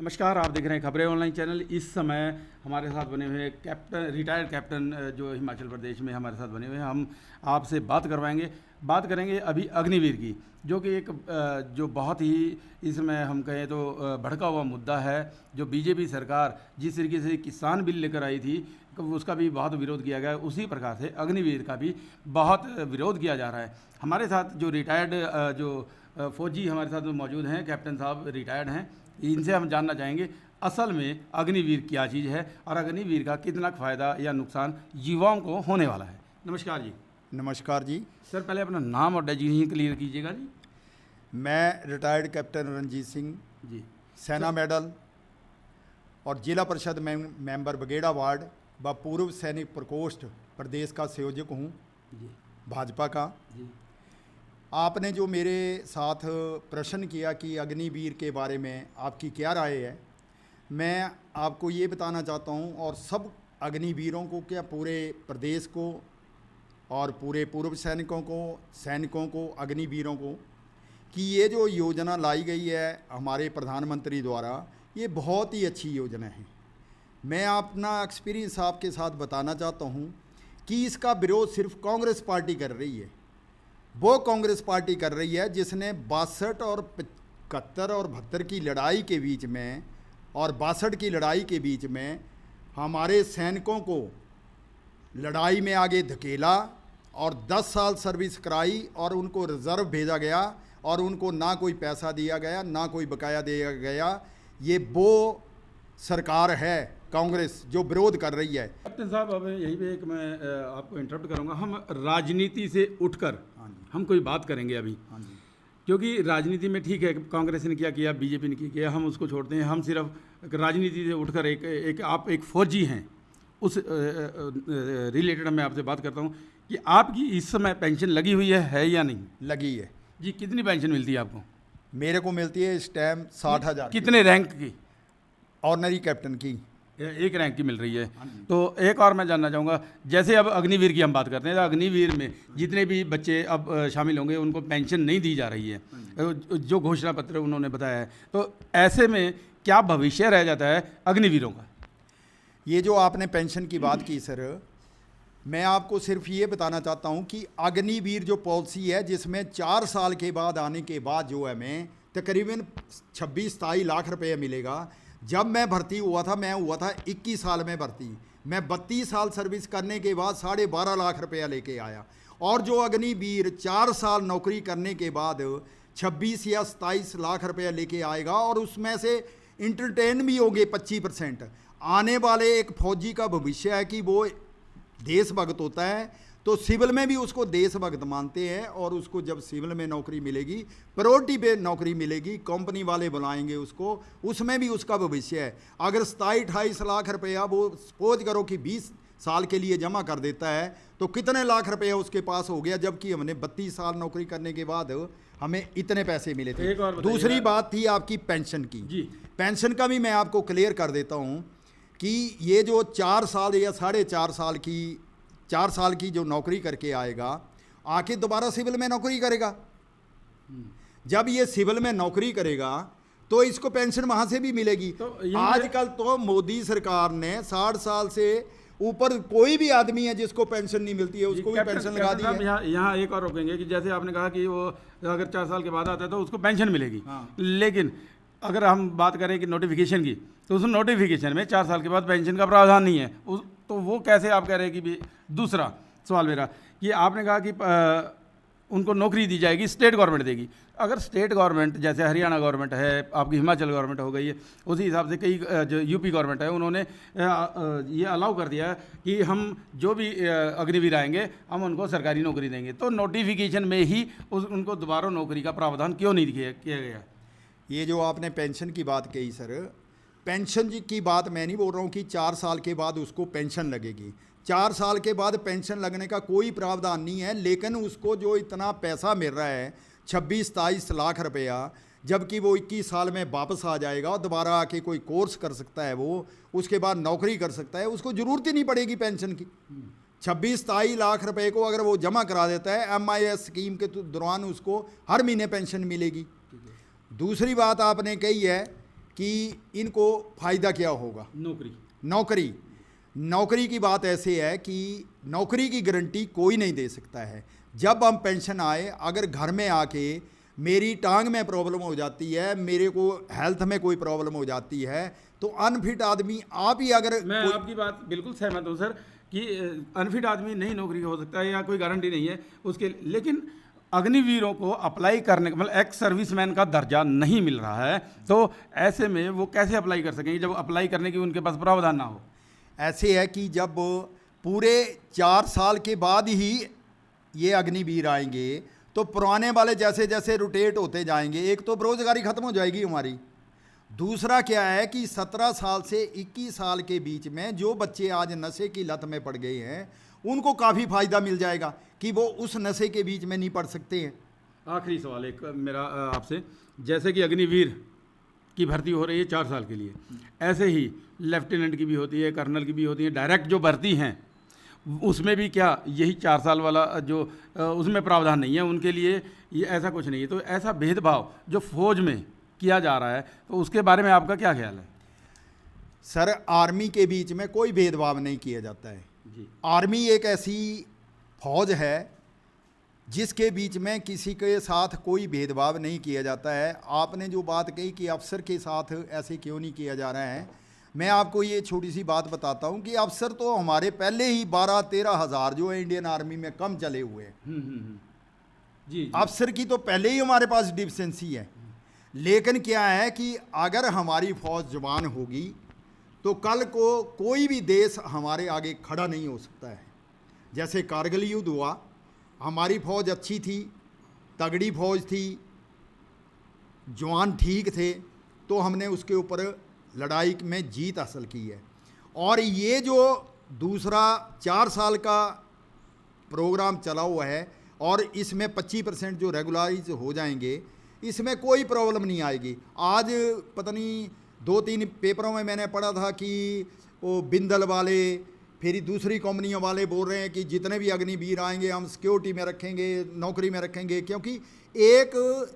नमस्कार, आप देख रहे हैं खबरें ऑनलाइन चैनल। इस समय हमारे साथ बने हुए कैप्टन, रिटायर्ड कैप्टन जो हिमाचल प्रदेश में हमारे साथ बने हुए हैं, हम आपसे बात करेंगे अभी अग्निवीर की, जो कि एक जो बहुत ही इसमें हम कहें तो भड़का हुआ मुद्दा है। जो बीजेपी सरकार जिस तरीके से किसान बिल लेकर आई थी, उसका भी बहुत विरोध किया गया है, उसी प्रकार से अग्निवीर का भी बहुत विरोध किया जा रहा है। हमारे साथ जो रिटायर्ड जो फौजी हमारे साथ मौजूद हैं, कैप्टन साहब रिटायर्ड हैं, इनसे हम जानना चाहेंगे असल में अग्निवीर क्या चीज़ है और अग्निवीर का कितना फ़ायदा या नुकसान युवाओं को होने वाला है। नमस्कार जी। नमस्कार जी। सर, पहले अपना नाम और डेजिग्नेशन क्लियर कीजिएगा जी। मैं रिटायर्ड कैप्टन रणजीत सिंह जी। सेना मेडल और जिला परिषद मेंबर बगेड़ा वार्ड व पूर्व सैनिक प्रकोष्ठ प्रदेश का संयोजक हूँ जी। भाजपा का। जी। आपने जो मेरे साथ प्रश्न किया कि अग्निवीर के बारे में आपकी क्या राय है, मैं आपको ये बताना चाहता हूँ और सब अग्निवीरों को, क्या पूरे प्रदेश को और पूरे पूर्व सैनिकों को अग्निवीरों को, कि ये जो योजना लाई गई है हमारे प्रधानमंत्री द्वारा, ये बहुत ही अच्छी योजना है। मैं अपना एक्सपीरियंस आपके साथ बताना चाहता हूँ कि इसका विरोध सिर्फ कांग्रेस पार्टी कर रही है। वो कांग्रेस पार्टी कर रही है जिसने 62 और 71 और 72 की लड़ाई के बीच में और 62 की लड़ाई के बीच में हमारे सैनिकों को लड़ाई में आगे धकेला और 10 साल सर्विस कराई और उनको रिजर्व भेजा गया और उनको ना कोई पैसा दिया गया, ना कोई बकाया दिया गया। ये वो सरकार है कांग्रेस जो विरोध कर रही है। कैप्टन साहब, अब यहीं पे एक मैं आपको इंटरप्ट करूंगा। हम राजनीति से उठकर हम कोई बात करेंगे अभी, क्योंकि राजनीति में ठीक है, कांग्रेस ने क्या किया, बीजेपी ने क्या किया, हम उसको छोड़ते हैं। हम सिर्फ राजनीति से उठकर आप एक फौजी हैं, उस रिलेटेड मैं आपसे बात करता हूँ कि आपकी इस समय पेंशन लगी हुई है या नहीं? लगी है जी। कितनी पेंशन मिलती है आपको? मेरे को मिलती है इस टाइम 60,000। कितने रैंक की? ऑर्डिनरी कैप्टन की एक रैंक की मिल रही है। तो एक और मैं जानना चाहूँगा, जैसे अब अग्निवीर की हम बात करते हैं, तो अग्निवीर में जितने भी बच्चे अब शामिल होंगे उनको पेंशन नहीं दी जा रही है, जो घोषणा पत्र उन्होंने बताया है। तो ऐसे में क्या भविष्य रह जाता है अग्निवीरों का? ये जो आपने पेंशन की बात की सर, मैं आपको सिर्फ ये बताना चाहता हूँ कि अग्निवीर जो पॉलिसी है, जिसमें 4 साल के बाद आने के बाद जो है हमें तकरीबन 26-27 लाख रुपये मिलेगा। जब मैं भर्ती हुआ था, मैं हुआ था 21 साल में भर्ती, मैं 32 साल सर्विस करने के बाद 12.5 लाख रुपया लेके आया। और जो अग्निवीर 4 साल नौकरी करने के बाद 26 या 27 लाख रुपया लेके आएगा और उसमें से इंटरटेन भी होंगे 25%। आने वाले एक फौजी का भविष्य है कि वो देशभक्त होता है, तो सिविल में भी उसको देशभक्त मानते हैं और उसको जब सिविल में नौकरी मिलेगी, प्रायोरिटी पे नौकरी मिलेगी, कंपनी वाले बुलाएंगे उसको, उसमें भी उसका भविष्य है। अगर 27-28 लाख रुपया वो सपोज करो कि 20 साल के लिए जमा कर देता है, तो कितने लाख रुपया उसके पास हो गया, जबकि हमने 32 साल नौकरी करने के बाद हमें इतने पैसे मिले थे। दूसरी बात थी आपकी पेंशन की। जी। पेंशन का भी मैं आपको क्लियर कर देता हूँ कि ये जो 4 साल या 4.5 साल की जो नौकरी करके आएगा, आके दोबारा सिविल में नौकरी करेगा। जब ये सिविल में नौकरी करेगा तो इसको पेंशन वहां से भी मिलेगी। तो आजकल तो मोदी सरकार ने 60 साल से ऊपर कोई भी आदमी है जिसको पेंशन नहीं मिलती है, उसको भी पेंशन लगा दी है। यहाँ एक और रोकेंगे कि जैसे आपने कहा कि वो अगर 4 साल के बाद आता है तो उसको पेंशन मिलेगी। लेकिन अगर हम बात करें कि नोटिफिकेशन की, तो उस नोटिफिकेशन में 4 साल के बाद पेंशन का प्रावधान नहीं है। तो वो कैसे आप कह रहे हैं कि दूसरा सवाल मेरा, कि आपने कहा कि उनको नौकरी दी जाएगी, स्टेट गवर्नमेंट देगी। अगर स्टेट गवर्नमेंट जैसे हरियाणा गवर्नमेंट है, आपकी हिमाचल गवर्नमेंट हो गई है, उसी हिसाब से कई जो यूपी गवर्नमेंट है, उन्होंने ये अलाउ कर दिया कि हम जो भी अग्निवीर आएंगे हम उनको सरकारी नौकरी देंगे। तो नोटिफिकेशन में ही उनको दोबारा नौकरी का प्रावधान क्यों नहीं किया गया? ये जो आपने पेंशन की बात कही सर, पेंशन की बात मैं नहीं बोल रहा हूँ कि 4 साल के बाद उसको पेंशन लगेगी। 4 साल के बाद पेंशन लगने का कोई प्रावधान नहीं है, लेकिन उसको जो इतना पैसा मिल रहा है 26-27 लाख रुपया, जबकि वो 21 साल में वापस आ जाएगा और दोबारा आके कोई कोर्स कर सकता है, वो उसके बाद नौकरी कर सकता है, उसको ज़रूरत ही नहीं पड़ेगी पेंशन की। 26-27 लाख रुपए को अगर वो जमा करा देता है MIS स्कीम के दौरान, उसको हर महीने पेंशन मिलेगी। दूसरी बात आपने कही है कि इनको फ़ायदा क्या होगा। नौकरी की बात ऐसे है कि नौकरी की गारंटी कोई नहीं दे सकता है। जब हम पेंशन आए, अगर घर में आके मेरी टांग में प्रॉब्लम हो जाती है, मेरे को हेल्थ में कोई प्रॉब्लम हो जाती है, तो अनफिट आदमी आप ही अगर मैं आपकी बात बिल्कुल सहमत हूँ सर कि अनफिट आदमी नहीं नौकरी हो सकता है या कोई गारंटी नहीं है उसके, लेकिन अग्निवीरों को अप्लाई करने मतलब एक्स सर्विसमैन का दर्जा नहीं मिल रहा है, तो ऐसे में वो कैसे अप्लाई कर सकेंगे जब अप्लाई करने की उनके पास प्रावधान ना हो। ऐसे है कि जब पूरे 4 साल के बाद ही ये अग्निवीर आएंगे तो पुराने वाले जैसे जैसे रोटेट होते जाएंगे, एक तो बेरोजगारी खत्म हो जाएगी हमारी, दूसरा क्या है कि 17 साल से 21 साल के बीच में जो बच्चे आज नशे की लत में पड़ गए हैं उनको काफ़ी फ़ायदा मिल जाएगा कि वो उस नशे के बीच में नहीं पड़ सकते हैं। आखिरी सवाल एक मेरा आपसे, जैसे कि अग्निवीर की भर्ती हो रही है 4 साल के लिए, ऐसे ही लेफ्टिनेंट की भी होती है, कर्नल की भी होती है, डायरेक्ट जो भर्ती हैं उसमें भी क्या यही 4 साल वाला जो उसमें प्रावधान नहीं है उनके लिए, ये ऐसा कुछ नहीं है? तो ऐसा भेदभाव जो फौज में किया जा रहा है तो उसके बारे में आपका क्या ख्याल है? सर, आर्मी के बीच में कोई भेदभाव नहीं किया जाता है जी। आर्मी एक ऐसी फौज है जिसके बीच में किसी के साथ कोई भेदभाव नहीं किया जाता है। आपने जो बात कही कि अफसर के साथ ऐसे क्यों नहीं किया जा रहा है, मैं आपको ये छोटी सी बात बताता हूँ कि अफसर तो हमारे पहले ही 12-13 हज़ार जो है इंडियन आर्मी में कम चले हुए हैं। जी। अफसर की तो पहले ही हमारे पास डिफिशेंसी है। लेकिन क्या है कि अगर हमारी फौज जवान होगी तो कल को कोई भी देश हमारे आगे खड़ा नहीं हो सकता है। जैसे कारगिल युद्ध हुआ, हमारी फौज अच्छी थी, तगड़ी फौज थी, जवान ठीक थे, तो हमने उसके ऊपर लड़ाई में जीत हासिल की है। और ये जो दूसरा 4 साल का प्रोग्राम चला हुआ है और इसमें 25% जो रेगुलराइज हो जाएंगे, इसमें कोई प्रॉब्लम नहीं आएगी। आज पता नहीं 2-3 पेपरों में मैंने पढ़ा था कि वो बिंदल वाले फिर दूसरी कंपनियों वाले बोल रहे हैं कि जितने भी अग्निवीर आएंगे हम सिक्योरिटी में रखेंगे, नौकरी में रखेंगे, क्योंकि एक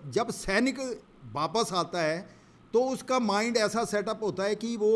जब सैनिक वापस आता है तो उसका माइंड ऐसा सेटअप होता है कि वो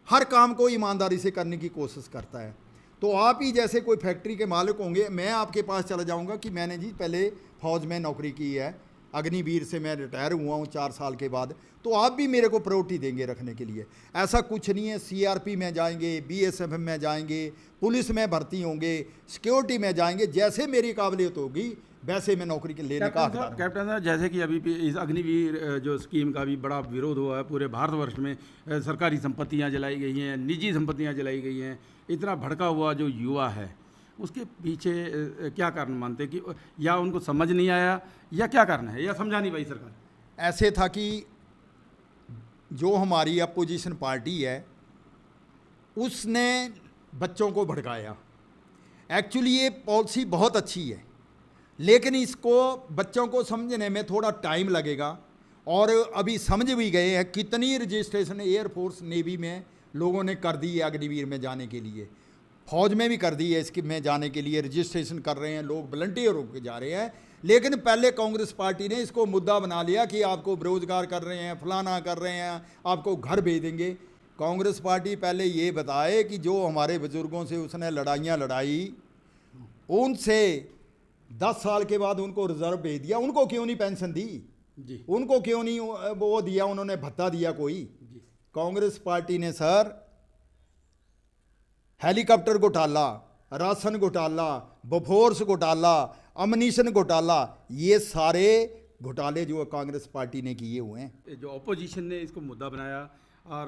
हर काम को ईमानदारी से करने की कोशिश करता है। तो आप ही जैसे कोई फैक्ट्री के मालिक होंगे, मैं आपके पास चला जाऊंगा कि मैंने जी पहले फौज में नौकरी की है, अग्निवीर से मैं रिटायर हुआ हूँ 4 साल के बाद, तो आप भी मेरे को प्रायोरिटी देंगे रखने के लिए। ऐसा कुछ नहीं है। सीआरपी में जाएंगे, बीएसएफ में जाएंगे, पुलिस में भर्ती होंगे, सिक्योरिटी में जाएंगे, जैसे मेरी काबिलियत होगी वैसे मैं नौकरी के लेने का हकदार हूं। कैप्टन साहब, जैसे कि अभी भी इस अग्निवीर जो स्कीम का भी बड़ा विरोध हुआ है पूरे भारतवर्ष में, सरकारी संपत्तियां जलाई गई हैं, निजी संपत्तियां जलाई गई हैं, इतना भड़का हुआ जो युवा है उसके पीछे क्या कारण मानते हैं कि या उनको समझ नहीं आया या क्या कारण है, या समझा नहीं भाई सरकार? ऐसे था कि जो हमारी अपोजिशन पार्टी है उसने बच्चों को भड़काया। एक्चुअली ये पॉलिसी बहुत अच्छी है, लेकिन इसको बच्चों को समझने में थोड़ा टाइम लगेगा। और अभी समझ भी गए हैं, कितनी रजिस्ट्रेशन एयरफोर्स नेवी में लोगों ने कर दी है अग्निवीर में जाने के लिए, फौज में भी कर दी है, इसके में जाने के लिए रजिस्ट्रेशन कर रहे हैं लोग, वॉलंटियर होकर जा रहे हैं। लेकिन पहले कांग्रेस पार्टी ने इसको मुद्दा बना लिया कि आपको बेरोजगार कर रहे हैं, फलाना कर रहे हैं, आपको घर भेज देंगे। कांग्रेस पार्टी पहले ये बताए कि जो हमारे बुजुर्गों से उसने लड़ाइयाँ लड़ाई, उनसे 10 साल के बाद उनको रिजर्व भेज दिया, उनको क्यों नहीं पेंशन दी जी, उनको क्यों नहीं वो दिया, उन्होंने भत्ता दिया कोई? कांग्रेस पार्टी ने सर हेलीकॉप्टर घोटाला, राशन घोटाला, बोफोर्स घोटाला, अमनीशन घोटाला, ये सारे घोटाले जो कांग्रेस पार्टी ने किए हुए हैं। जो अपोजिशन ने इसको मुद्दा बनाया और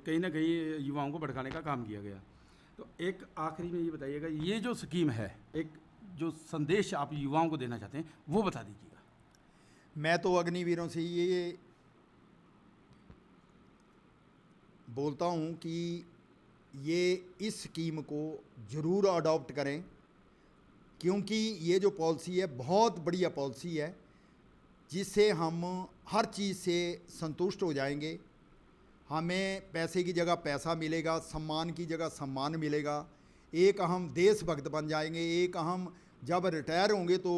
कहीं ना कहीं युवाओं को भड़काने का काम किया गया। तो एक आखिरी में ये बताइएगा, ये जो स्कीम है, एक जो संदेश आप युवाओं को देना चाहते हैं वो बता दीजिएगा। मैं तो अग्निवीरों से ये बोलता हूँ कि ये इस स्कीम को ज़रूर अडॉप्ट करें, क्योंकि ये जो पॉलिसी है बहुत बढ़िया पॉलिसी है, जिससे हम हर चीज़ से संतुष्ट हो जाएंगे। हमें पैसे की जगह पैसा मिलेगा, सम्मान की जगह सम्मान मिलेगा, एक हम देशभक्त बन जाएंगे, एक हम जब रिटायर होंगे तो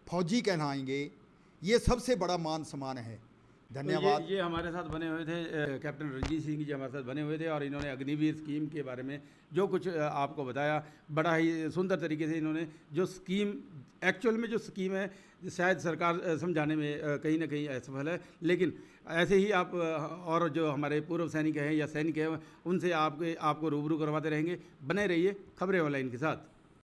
फौजी कहलाएंगे। ये सबसे बड़ा मान सम्मान है। धन्यवाद। तो ये हमारे साथ बने हुए थे कैप्टन रणजीत सिंह जी हमारे साथ बने हुए थे, और इन्होंने अग्निवीर स्कीम के बारे में जो कुछ आपको बताया, बड़ा ही सुंदर तरीके से इन्होंने जो स्कीम, एक्चुअल में जो स्कीम है शायद सरकार समझाने में कहीं ना कहीं असफल है, लेकिन ऐसे ही आप और जो हमारे पूर्व सैनिक हैं या सैनिक हैं उनसे आपको रूबरू करवाते रहेंगे। बने रहिए खबरें ऑनलाइन के साथ।